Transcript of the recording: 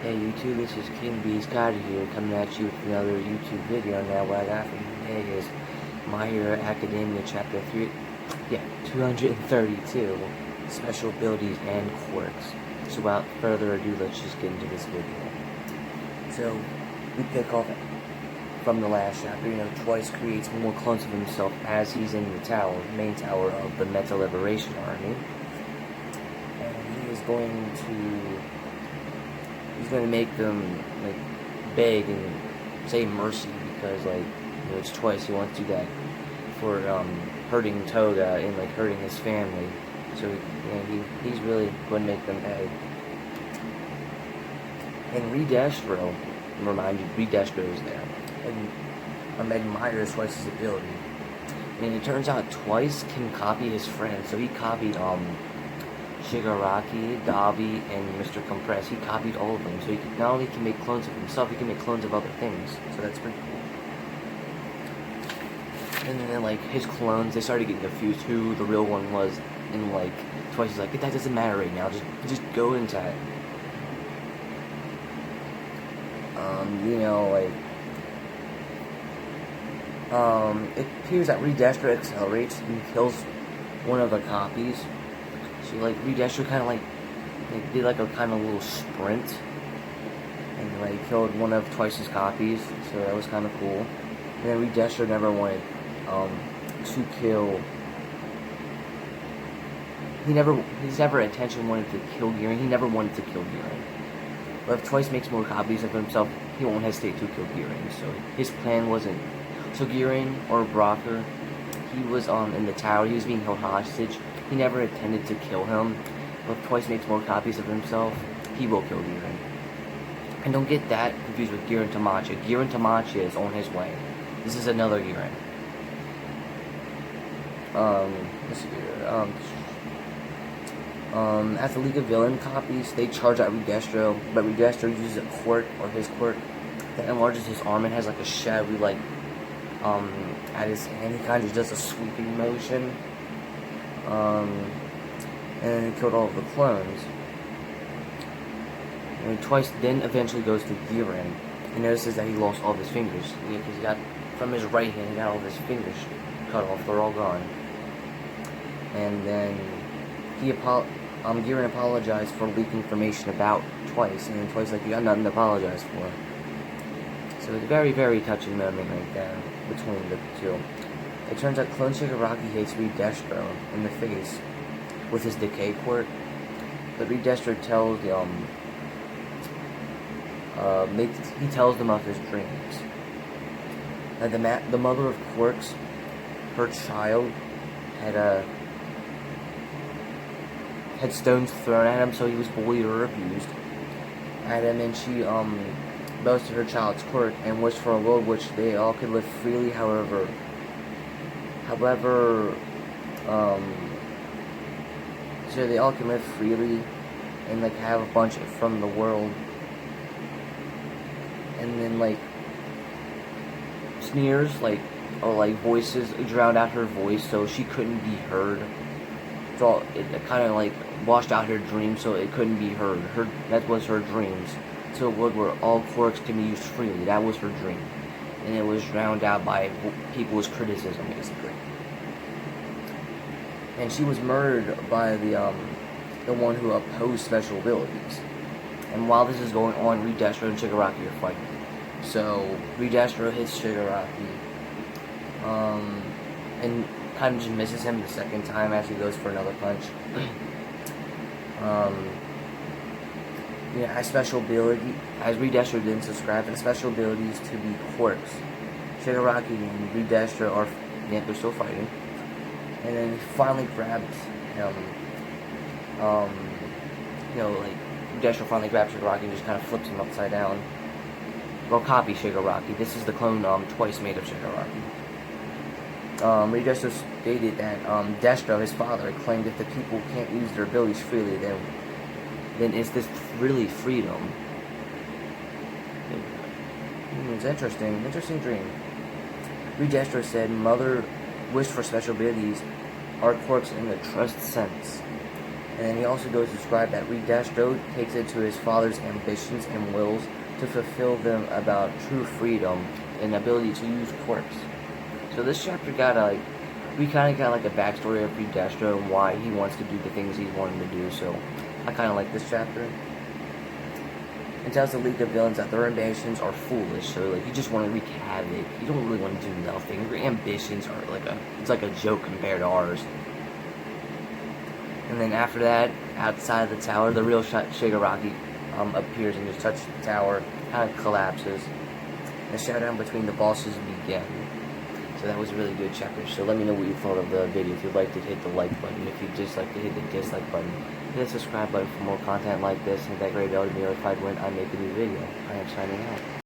Hey YouTube, this is King B's Carter here, coming at you with another YouTube video. Now what I got for you today is My Hero Academia Chapter 232, Special Abilities and Quirks. So without further ado, let's just get into this video. So, we pick off from the last chapter. Twice creates more clones of himself as he's in the tower, main tower of the Meta Liberation Army. And he is going to make them beg and say mercy because it's Twice. He wants to do that for hurting Toga and hurting his family. So he's really going to make them beg. And Redestro, remind you, Redestro is there, and admires Twice's ability. And it turns out Twice can copy his friends. So he copied Shigaraki, Dabi, and Mr. Compress. He copied all of them, so he not only can make clones of himself, he can make clones of other things. So that's pretty cool. And then his clones, they started getting confused who the real one was, and Twice is like, that doesn't matter right now. Just go into it. It appears that Redestro accelerates and kills one of the copies. So Redestro kind of did a kind of little sprint and killed one of Twice's copies. So that was kind of cool. And then Redestro never wanted to kill. His never intention wanted to kill Giran. He never wanted to kill Giran. But if Twice makes more copies of himself, he won't hesitate to kill Giran. So his plan wasn't. So Giran or Brocker, he was in the tower. He was being held hostage. He never intended to kill him. But if Twice makes more copies of himself, he will kill Giran. And don't get that confused with Giran Tamacha. Giran Tamacha is on his way. This is another Giran. Let's see here. As the League of Villain copies, they charge at Redestro, but Redestro uses a quirk, or his quirk, that enlarges his arm and has a shadowy, at his hand. He kind of does a sweeping motion. And he killed all of the clones. And Twice then eventually goes to Giran and notices that he lost all of his fingers. Because he got, from his right hand, he got all of his fingers cut off. They're all gone. And then Giran apologized for leaking information about Twice, and then Twice you got nothing to apologize for. So it's a very, very touching moment right there between the two. It turns out Clone Shigaraki hates Redestro in the face with his decay quirk, but Redestro tells he tells them of his dreams. And the mother of Quirks, her child, had stones thrown at him, so he was bullied or abused at him, and she boasted her child's quirk and wished for a world which they all could live freely. However, so they all can live freely and have a bunch from the world, and then sneers or voices drowned out her voice, so she couldn't be heard. So it kind of washed out her dreams, so it couldn't be heard. That was her dreams. So a world where all quirks can be used freely. That was her dream, and it was drowned out by people's criticism, basically. And she was murdered by the one who opposed special abilities. And while this is going on, Redestro and Shigaraki are fighting. So Redestro hits Shigaraki, and kind of just misses him the second time as he goes for another punch. As special ability, as Redestro didn't subscribe, and special abilities to be Quirks. Shigaraki and Redestro they're still fighting. And then he finally grabs him. Redestro finally grabs Shigaraki and just kind of flips him upside down. Well, copy Shigaraki. This is the clone Twice made of Shigaraki. Redestro stated that Destro, his father, claimed if the people can't use their abilities freely, then is this really freedom? It's interesting dream. Redestro said, Mother wished for special abilities, are quirks in the trust sense. And then he also goes to describe that Destro takes it to his father's ambitions and wills to fulfill them about true freedom and ability to use quirks. So this chapter got we kind of got like a backstory of Destro and why he wants to do the things he's wanting to do. So I kind of like this chapter. It tells the League of Villains that their ambitions are foolish. So like you just want to wreak havoc. You don't really want to do nothing. Your ambitions are it's like a joke compared to ours. And then after that, outside of the tower, the real Shigaraki appears and just touches the tower, kind of collapses. The showdown between the bosses begin. So that was a really good chapter. So let me know what you thought of the video. If you'd like to hit the like button. If you'd just like to hit the dislike button. Hit the subscribe button for more content like this. And that great bell to be notified when I make a new video. I am signing out.